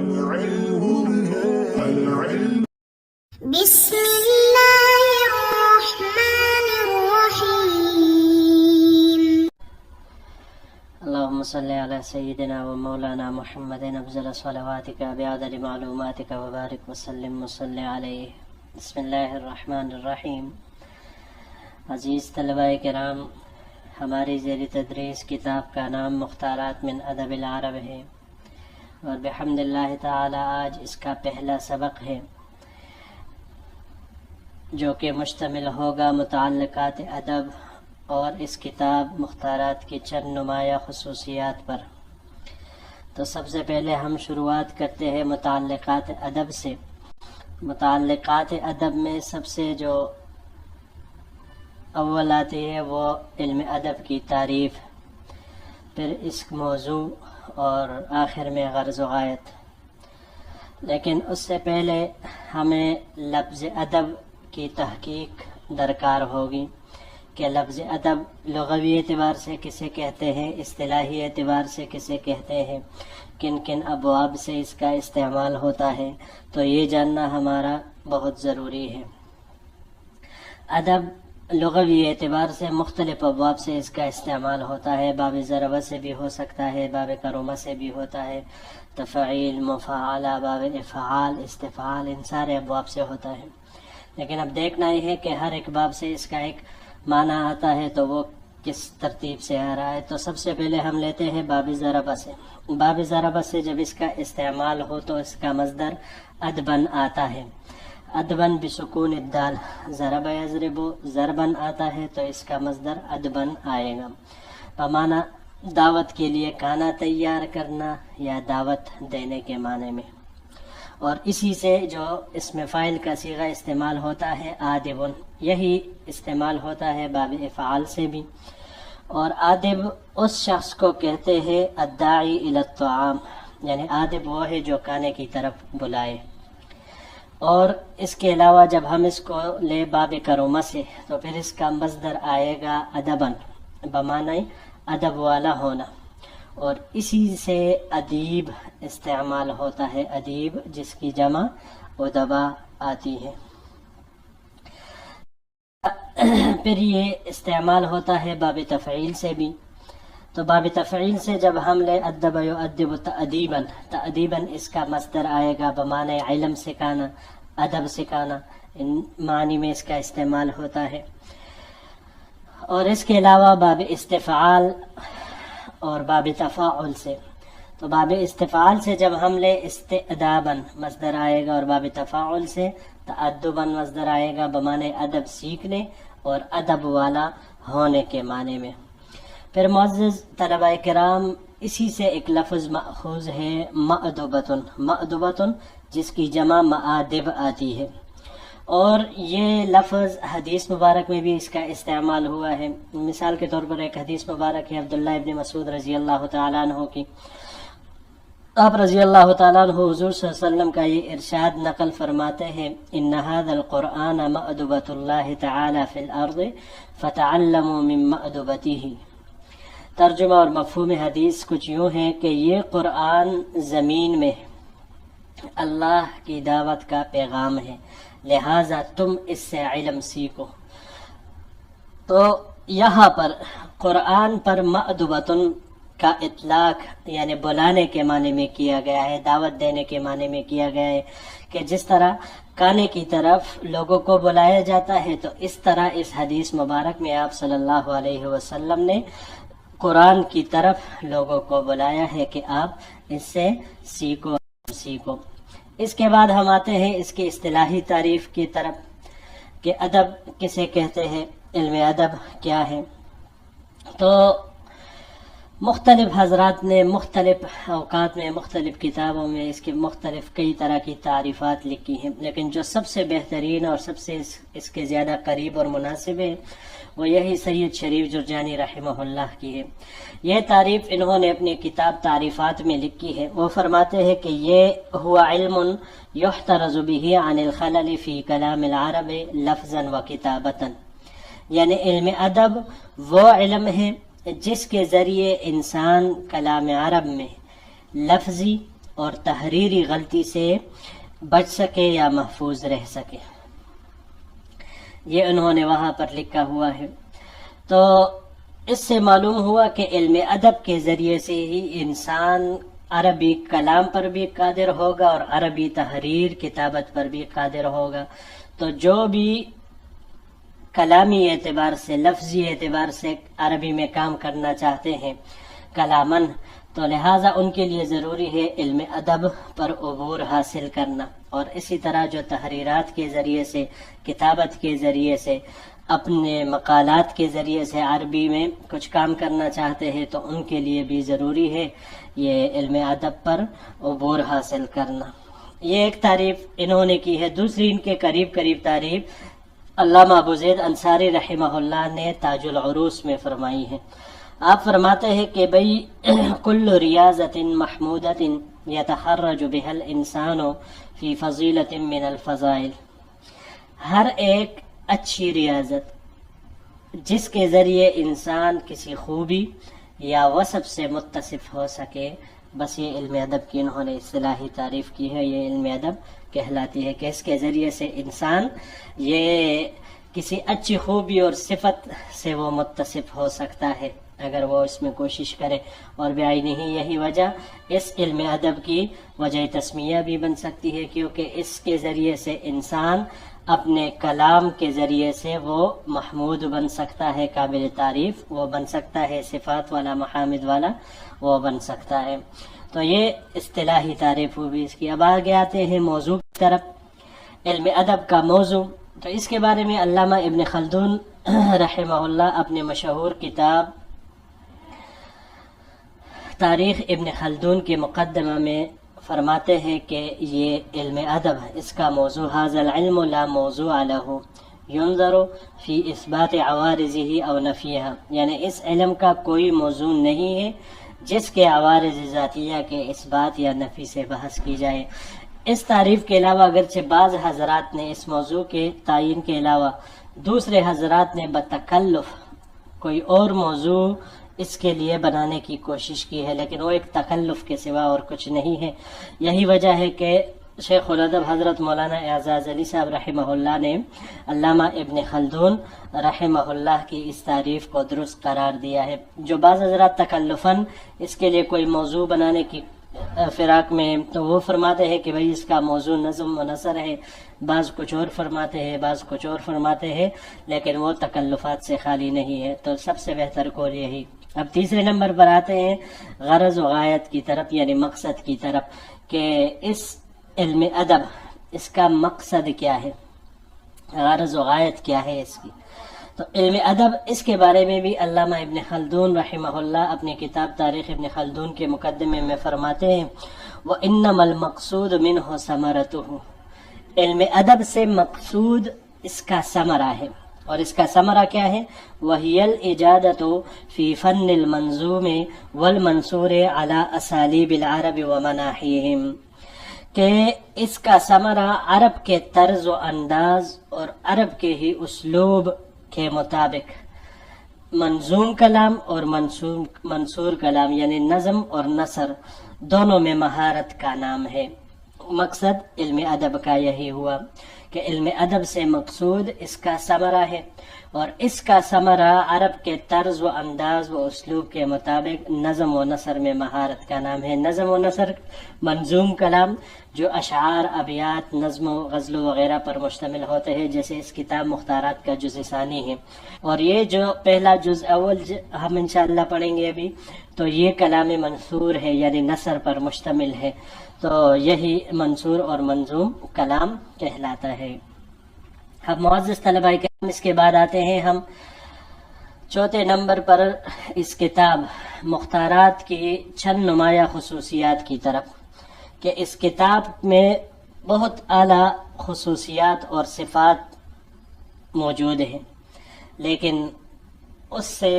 بسم اللہ الرحمن الرحیم اللهم صل على سيدنا ومولانا محمد افضل صلواتك بعدد معلوماتك وبارك وسلم وصل عليه. بسم اللہ الرحمن الرحیم. عزیز طلباء کرام، ہماری زیر تدریس کتاب کا نام مختارات من ادب العرب ہے، اور بحمد اللہ تعالی آج اس کا پہلا سبق ہے، جو کہ مشتمل ہوگا متعلقات ادب اور اس کتاب مختارات کی چند نمایاں خصوصیات پر. تو سب سے پہلے ہم شروعات کرتے ہیں متعلقات ادب سے. متعلقات ادب میں سب سے جو اول آتی ہے وہ علم ادب کی تعریف، پھر اس موضوع اور آخر میں غرض و غایت. لیکن اس سے پہلے ہمیں لفظ ادب کی تحقیق درکار ہوگی کہ لفظ ادب لغوی اعتبار سے کسے کہتے ہیں، اصطلاحی اعتبار سے کسے کہتے ہیں، کن کن ابواب سے اس کا استعمال ہوتا ہے، تو یہ جاننا ہمارا بہت ضروری ہے. ادب لغوی اعتبار سے مختلف ابواب سے اس کا استعمال ہوتا ہے. باب ضربہ سے بھی ہو سکتا ہے، باب کرومہ سے بھی ہوتا ہے، تفعیل، مفاعلہ، باب افعال، استفعال، ان سارے ابواب سے ہوتا ہے. لیکن اب دیکھنا یہ ہے کہ ہر ایک باب سے اس کا ایک معنی آتا ہے تو وہ کس ترتیب سے آ رہا ہے. تو سب سے پہلے ہم لیتے ہیں باب ضربہ سے. باب ضربہ سے جب اس کا استعمال ہو تو اس کا مصدر ادبن آتا ہے. ادبن بسکون الدال، ضرب یضرب ضربن آتا ہے تو اس کا مصدر ادبن آئے گا، بمعنی دعوت کے لیے کھانا تیار کرنا یا دعوت دینے کے معنی میں. اور اسی سے جو اسم فاعل کا صیغہ استعمال ہوتا ہے آدبن، یہی استعمال ہوتا ہے باب افعال سے بھی. اور آدب اس شخص کو کہتے ہیں الداعی الی الطعام، یعنی آدب وہ ہے جو کھانے کی طرف بلائے. اور اس کے علاوہ جب ہم اس کو لے باب کرومہ سے تو پھر اس کا مصدر آئے گا ادبن، بمعنی ادب والا ہونا. اور اسی سے ادیب استعمال ہوتا ہے، ادیب جس کی جمع ادبا آتی ہے. پھر یہ استعمال ہوتا ہے باب تفعیل سے بھی. تو باب تفعیل سے جب ہم لے ادب یؤدب تأدیباً، تأدیباً اس کا مصدر آئے گا بمعنی علم سکھانا، ادب سکھانا، ان معنی میں اس کا استعمال ہوتا ہے. اور اس کے علاوہ باب استفعال اور باب تفاعل سے، تو باب استفعال سے جب ہم لے استعداباً مصدر آئے گا، اور باب تفاعل سے تأدباً مصدر آئے گا بمعنی ادب سیکھنے اور ادب والا ہونے کے معنی میں. پھر معزز طلباء کرام، اسی سے ایک لفظ مأخوذ ہے مأدبۃ، مأدبۃ جس کی جمع مآدب آتی ہے. اور یہ لفظ حدیث مبارک میں بھی اس کا استعمال ہوا ہے. مثال کے طور پر ایک حدیث مبارک ہے عبداللہ ابن مسعود رضی اللہ تعالیٰ عنہ کی. آپ رضی اللہ تعالیٰ عنہ حضور صلی اللہ علیہ وسلم کا یہ ارشاد نقل فرماتے ہیں ان هذا القرآن مأدبۃ اللہ تعالی فی الارض فتعلموا من مأدبته. ترجمہ اور مفہوم حدیث کچھ یوں ہے کہ یہ قرآن زمین میں اللہ کی دعوت کا پیغام ہے، لہٰذا تم اس سے علم سیکھو. تو یہاں پر قرآن پر مأدبۃ کا اطلاق یعنی بلانے کے معنی میں کیا گیا ہے، دعوت دینے کے معنی میں کیا گیا ہے، کہ جس طرح کھانے کی طرف لوگوں کو بلایا جاتا ہے تو اس طرح اس حدیث مبارک میں آپ صلی اللہ علیہ وسلم نے قرآن کی طرف لوگوں کو بلایا ہے کہ آپ اس سے سیکھو. اس کے بعد ہم آتے ہیں اس کی اصطلاحی تعریف کی طرف کہ ادب کسے کہتے ہیں، علم ادب کیا ہے. تو مختلف حضرات نے مختلف اوقات میں مختلف کتابوں میں اس کی مختلف کئی طرح کی تعریفات لکھی ہیں، لیکن جو سب سے بہترین اور سب سے اس کے زیادہ قریب اور مناسب ہے وہ یہی سید شریف جرجانی رحمہ اللہ کی ہے. یہ تعریف انہوں نے اپنی کتاب تعریفات میں لکھی ہے. وہ فرماتے ہیں کہ یہ ہوا علم یحترز به عن الخلل فی کلام العرب لفظا و کتابتا، یعنی علم ادب وہ علم ہے جس کے ذریعے انسان کلام عرب میں لفظی اور تحریری غلطی سے بچ سکے یا محفوظ رہ سکے. یہ انہوں نے وہاں پر لکھا ہوا ہے. تو اس سے معلوم ہوا کہ علم ادب کے ذریعے سے ہی انسان عربی کلام پر بھی قادر ہوگا اور عربی تحریر کتابت پر بھی قادر ہوگا. تو جو بھی کلامی اعتبار سے لفظی اعتبار سے عربی میں کام کرنا چاہتے ہیں کلامن، تو لہٰذا ان کے لیے ضروری ہے علم ادب پر عبور حاصل کرنا. اور اسی طرح جو تحریرات کے ذریعے سے کتابت کے ذریعے سے اپنے مقالات کے ذریعے سے عربی میں کچھ کام کرنا چاہتے ہیں تو ان کے لیے بھی ضروری ہے یہ علم ادب پر عبور حاصل کرنا. یہ ایک تعریف انہوں نے کی ہے. دوسری ان کے قریب تعریف علامہ ابو زید انصاری رحمہ اللہ نے تاج العروس میں فرمائی ہے. آپ فرماتے ہیں کہ بھئی کل ریاضت محمودت یتخرج بها الانسان فی فضیلت من الفضائل، ہر ایک اچھی ریاضت جس کے ذریعے انسان کسی خوبی یا وصف سے متصف ہو سکے، بس یہ علم ادب کی انہوں نے اصطلاحی تعریف کی ہے. یہ علم ادب کہلاتی ہے کہ اس کے ذریعے سے انسان یہ کسی اچھی خوبی اور صفت سے وہ متصف ہو سکتا ہے اگر وہ اس میں کوشش کرے. اور بعینہ یہی وجہ اس علم ادب کی وجہ تسمیہ بھی بن سکتی ہے، کیونکہ اس کے ذریعے سے انسان اپنے کلام کے ذریعے سے وہ محمود بن سکتا ہے، قابل تعریف وہ بن سکتا ہے، صفات والا محامد والا وہ بن سکتا ہے. تو یہ اصطلاحی تعریف ہوئی اس کی. اب آگے آتے ہیں موضوع کی طرف، علم ادب کا موضوع. تو اس کے بارے میں علامہ ابن خلدون رحمہ اللہ اپنے مشہور کتاب تاریخ ابن خلدون کے مقدمہ میں فرماتے ہیں کہ یہ علم ادب اس کا موضوع ھذا العلم لا موضوع له ينظر فی اثبات عوارضه او نفیها، یعنی اس علم کا کوئی موضوع نہیں ہے جس کے عوارض ذاتیہ کے اثبات یا نفی سے بحث کی جائے. اس تعریف کے علاوہ اگرچہ بعض حضرات نے اس موضوع کے تعین کے علاوہ دوسرے حضرات نے بتکلف کوئی اور موضوع اس کے لیے بنانے کی کوشش کی ہے، لیکن وہ ایک تکلف کے سوا اور کچھ نہیں ہے. یہی وجہ ہے کہ شیخ الادب حضرت مولانا اعزاز علی صاحب رحمہ اللہ نے علامہ ابن خلدون رحمہ اللہ کی اس تعریف کو درست قرار دیا ہے. جو بعض حضرات تکلفاً اس کے لیے کوئی موضوع بنانے کی فراق میں تو وہ فرماتے ہیں کہ بھئی اس کا موضوع نظم و نثر ہے، بعض کچھ اور فرماتے ہیں، بعض کچھ اور فرماتے ہیں، لیکن وہ تکلفات سے خالی نہیں ہے. تو سب سے بہتر قول یہی. اب تیسرے نمبر پر آتے ہیں غرض و غایت کی طرف، یعنی مقصد کی طرف، کہ اس علم ادب اس کا مقصد کیا ہے، غرض و غایت کیا ہے اس کی. تو علم ادب اس کے بارے میں بھی علامہ ابن خلدون رحمہ اللہ اپنی کتاب تاریخ ابن خلدون کے مقدمے میں فرماتے ہیں وَإِنَّمَا الْمَقْصُودُ مِنْهُ ثَمَرَتُهُ، علم ادب سے مقصود اس کا ثمرہ ہے. اور اس کا ثمرہ کیا ہے؟ وَهِيَ الْإِجَادَةُ فِي فَنِّ الْمَنظُومِ وَالْمَنصُورِ عَلَى أَسَالِيبِ الْعَرَبِ وَمَنَاحِيهِمْ، کہ اس کا ثمرہ عرب کے طرز و انداز اور عرب کے ہی اسلوب کے مطابق منظوم کلام اور منصور کلام، یعنی نظم اور نثر دونوں میں مہارت کا نام ہے. مقصد علم ادب کا یہی ہوا کہ علم ادب سے مقصود اس کا ثمرہ ہے، اور اس کا ثمرہ عرب کے طرز و انداز و اسلوب کے مطابق نظم و نثر میں مہارت کا نام ہے. نظم و نثر منظوم کلام جو اشعار، ابیات، نظم و غزل وغیرہ پر مشتمل ہوتے ہیں، جیسے اس کتاب مختارات کا جز ثانی ہے. اور یہ جو پہلا جز اول ہم انشاءاللہ پڑھیں گے ابھی، تو یہ کلام منصور ہے، یعنی نثر پر مشتمل ہے. تو یہی منصور اور منظوم کلام کہلاتا ہے. اب معزز طلباء کرام، اس کے بعد آتے ہیں ہم چوتھے نمبر پر اس کتاب مختارات کی چند نمایاں خصوصیات کی طرف، کہ اس کتاب میں بہت اعلیٰ خصوصیات اور صفات موجود ہیں، لیکن اس سے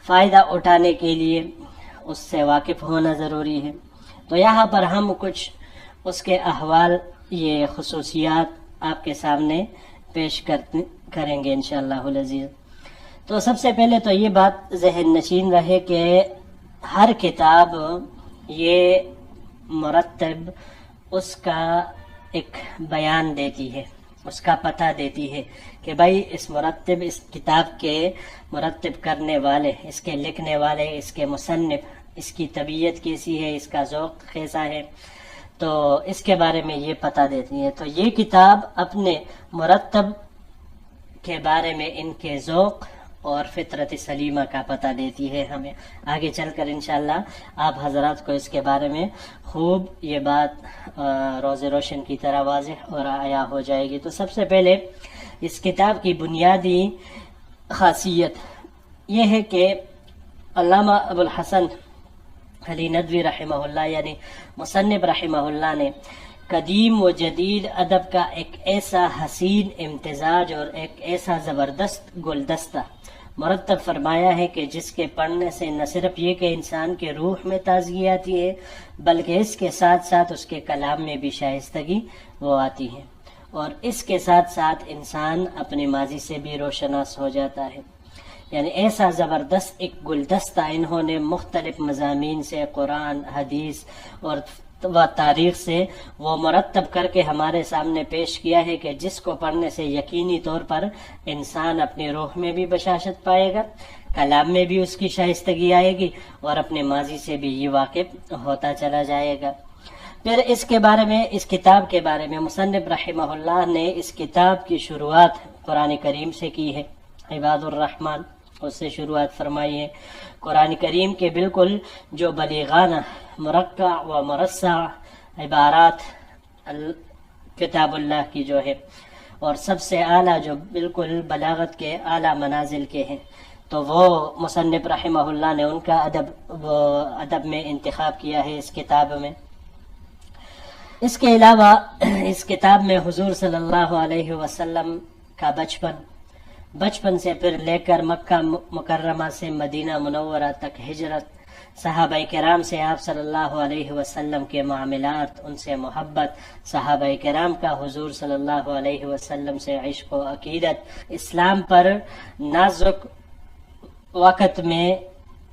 فائدہ اٹھانے کے لیے اس سے واقف ہونا ضروری ہے. تو یہاں پر ہم کچھ اس کے احوال، یہ خصوصیات آپ کے سامنے پیش کریں گے انشاءاللہ العزیز. تو سب سے پہلے تو یہ بات ذہن نشین رہے کہ ہر کتاب یہ مرتب اس کا ایک بیان دیتی ہے، اس کا پتہ دیتی ہے کہ بھائی اس مرتب، اس کتاب کے مرتب کرنے والے، اس کے لکھنے والے، اس کے مصنف، اس کی طبیعت کیسی ہے، اس کا ذوق کیسا ہے، تو اس کے بارے میں یہ پتہ دیتی ہے۔ تو یہ کتاب اپنے مرتب کے بارے میں ان کے ذوق اور فطرت سلیمہ کا پتہ دیتی ہے ہمیں۔ آگے چل کر انشاءاللہ آپ حضرات کو اس کے بارے میں خوب یہ بات روز روشن کی طرح واضح اور آیا ہو جائے گی۔ تو سب سے پہلے اس کتاب کی بنیادی خاصیت یہ ہے کہ علامہ ابو الحسن علی ندوی رحمہ اللہ یعنی مصنف رحمہ اللہ نے قدیم و جدید ادب کا ایک ایسا حسین امتزاج اور ایک ایسا زبردست گلدستہ مرتب فرمایا ہے کہ جس کے پڑھنے سے نہ صرف یہ کہ انسان کے روح میں تازگی آتی ہے بلکہ اس کے ساتھ ساتھ اس کے کلام میں بھی شائستگی وہ آتی ہے، اور اس کے ساتھ ساتھ انسان اپنے ماضی سے بھی روشناس ہو جاتا ہے۔ یعنی ایسا زبردست ایک گلدستہ انہوں نے مختلف مضامین سے، قرآن، حدیث اور تاریخ سے وہ مرتب کر کے ہمارے سامنے پیش کیا ہے کہ جس کو پڑھنے سے یقینی طور پر انسان اپنی روح میں بھی بشاشت پائے گا، کلام میں بھی اس کی شائستگی آئے گی اور اپنے ماضی سے بھی یہ واقف ہوتا چلا جائے گا۔ پھر اس کے بارے میں، اس کتاب کے بارے میں مصنف رحمہ اللہ نے اس کتاب کی شروعات قرآن کریم سے کی ہے۔ عباد الرحمن اس سے شروعات فرمائی ہے۔ قرآن کریم کے بالکل جو بلیغانہ، مرقع و مرصع عبارات کتاب اللہ کی جو ہے، اور سب سے اعلیٰ جو بالکل بلاغت کے اعلیٰ منازل کے ہیں، تو وہ مصنف رحمہ اللہ نے ان کا ادب میں انتخاب کیا ہے اس کتاب میں۔ اس کے علاوہ اس کتاب میں حضور صلی اللہ علیہ وسلم کا بچپن سے پھر لے کر مکہ مکرمہ سے مدینہ منورہ تک ہجرت، صحابہ کرام سے آپ صلی اللہ علیہ وسلم کے معاملات، ان سے محبت، صحابہ کرام کا حضور صلی اللہ علیہ وسلم سے عشق و عقیدت، اسلام پر نازک وقت میں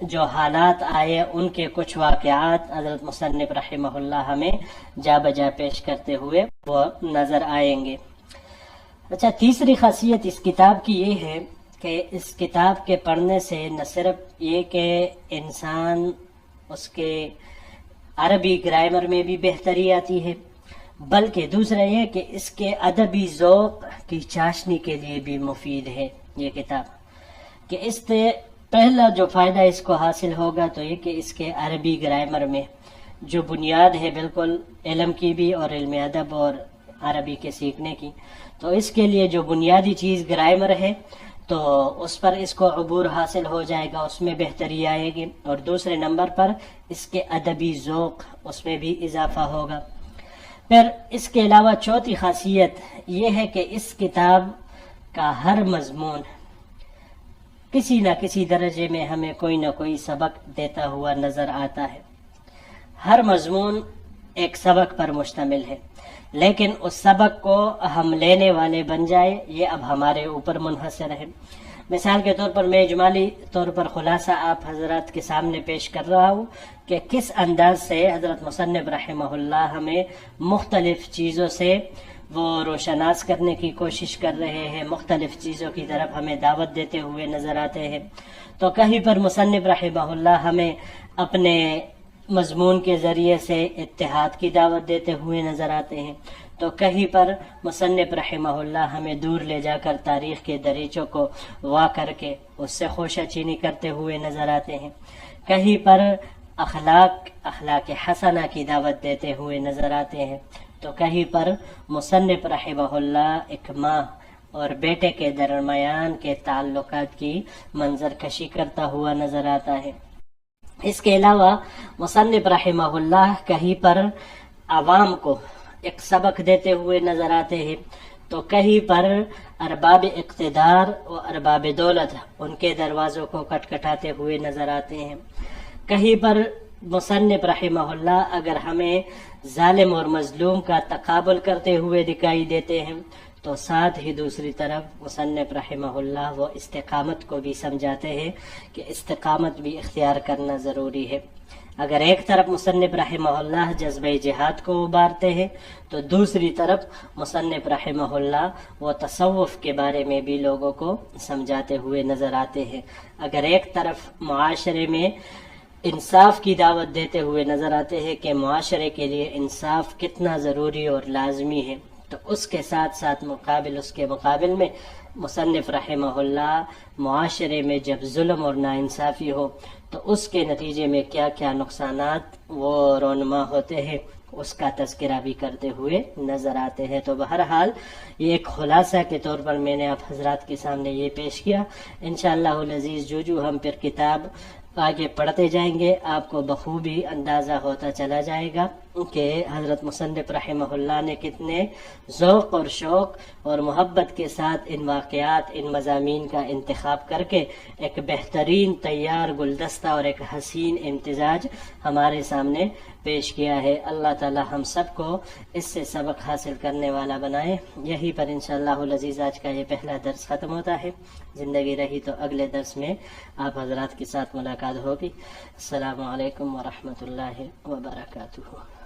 جو حالات آئے ان کے کچھ واقعات حضرت مصنف رحمہ اللہ ہمیں جا بجا پیش کرتے ہوئے وہ نظر آئیں گے۔ اچھا، تیسری خاصیت اس کتاب کی یہ ہے کہ اس کتاب کے پڑھنے سے نہ صرف یہ کہ انسان اس کے عربی گرامر میں بھی بہتری آتی ہے، بلکہ دوسرا یہ کہ اس کے ادبی ذوق کی چاشنی کے لیے بھی مفید ہے یہ کتاب، کہ اس سے پہلا جو فائدہ اس کو حاصل ہوگا تو یہ کہ اس کے عربی گرامر میں جو بنیاد ہے بالکل علم کی بھی اور علم ادب اور عربی کے سیکھنے کی، تو اس کے لیے جو بنیادی چیز گرامر ہے تو اس پر اس کو عبور حاصل ہو جائے گا، اس میں بہتری آئے گی، اور دوسرے نمبر پر اس کے ادبی ذوق اس میں بھی اضافہ ہوگا۔ پھر اس کے علاوہ چوتھی خاصیت یہ ہے کہ اس کتاب کا ہر مضمون کسی نہ کسی درجے میں ہمیں کوئی نہ کوئی سبق دیتا ہوا نظر آتا ہے۔ ہر مضمون ایک سبق پر مشتمل ہے، لیکن اس سبق کو ہم لینے والے بن جائے یہ اب ہمارے اوپر منحصر ہے۔ مثال کے طور پر میں اجمالی طور پر خلاصہ آپ حضرات کے سامنے پیش کر رہا ہوں کہ کس انداز سے حضرت مصنف رحمہ اللہ ہمیں مختلف چیزوں سے وہ روشناس کرنے کی کوشش کر رہے ہیں، مختلف چیزوں کی طرف ہمیں دعوت دیتے ہوئے نظر آتے ہیں۔ تو کہیں پر مصنف رحمہ اللہ ہمیں اپنے مضمون کے ذریعے سے اتحاد کی دعوت دیتے ہوئے نظر آتے ہیں، تو کہیں پر مصنف رحمہ اللہ ہمیں دور لے جا کر تاریخ کے دریچوں کو وا کر کے اس سے خوشہ چینی کرتے ہوئے نظر آتے ہیں، کہیں پر اخلاق حسنہ کی دعوت دیتے ہوئے نظر آتے ہیں، تو کہیں پر مصنف رحمہ اللہ ایک ماں اور بیٹے کے درمیان کے تعلقات کی منظر کشی کرتا ہوا نظر آتا ہے۔ اس کے علاوہ مصنف رحمہ اللہ کہیں پر عوام کو ایک سبق دیتے ہوئے نظر آتے ہیں، تو کہیں پر ارباب اقتدار و ارباب دولت ان کے دروازوں کو کٹکھٹاتے ہوئے نظر آتے ہیں، کہیں پر مصنف رحمہ اللہ اگر ہمیں ظالم اور مظلوم کا تقابل کرتے ہوئے دکھائی دیتے ہیں، تو ساتھ ہی دوسری طرف مصنف رحمہ اللہ وہ استقامت کو بھی سمجھاتے ہیں کہ استقامت بھی اختیار کرنا ضروری ہے۔ اگر ایک طرف مصنف رحمہ اللہ جذبہ جہاد کو ابارتے ہیں تو دوسری طرف مصنف رحمہ اللہ وہ تصوف کے بارے میں بھی لوگوں کو سمجھاتے ہوئے نظر آتے ہیں. اگر ایک طرف معاشرے میں انصاف کی دعوت دیتے ہوئے نظر آتے ہیں کہ معاشرے کے لیے انصاف کتنا ضروری اور لازمی ہے، تو اس کے ساتھ ساتھ اس کے مقابل میں مصنف رحمہ اللہ معاشرے میں جب ظلم اور ناانصافی ہو تو اس کے نتیجے میں کیا کیا نقصانات وہ رونما ہوتے ہیں اس کا تذکرہ بھی کرتے ہوئے نظر آتے ہیں. تو بہرحال یہ ایک خلاصہ کے طور پر میں نے آپ حضرات کے سامنے یہ پیش کیا. انشاءاللہ العزیز جو ہم پھر کتاب آگے پڑھتے جائیں گے آپ کو بخوبی اندازہ ہوتا چلا جائے گا کہ حضرت مصنف رحمہ اللہ نے کتنے ذوق اور شوق اور محبت کے ساتھ ان واقعات، ان مضامین کا انتخاب کر کے ایک بہترین تیار گلدستہ اور ایک حسین امتزاج ہمارے سامنے پیش کیا ہے. اللہ تعالی ہم سب کو اس سے سبق حاصل کرنے والا بنائے. یہی پر انشاءاللہ العزیز آج کا یہ پہلا درس ختم ہوتا ہے. زندگی رہی تو اگلے درس میں آپ حضرات کے ساتھ ملاقات ہوگی. السلام علیکم ورحمۃ اللہ وبرکاتہ.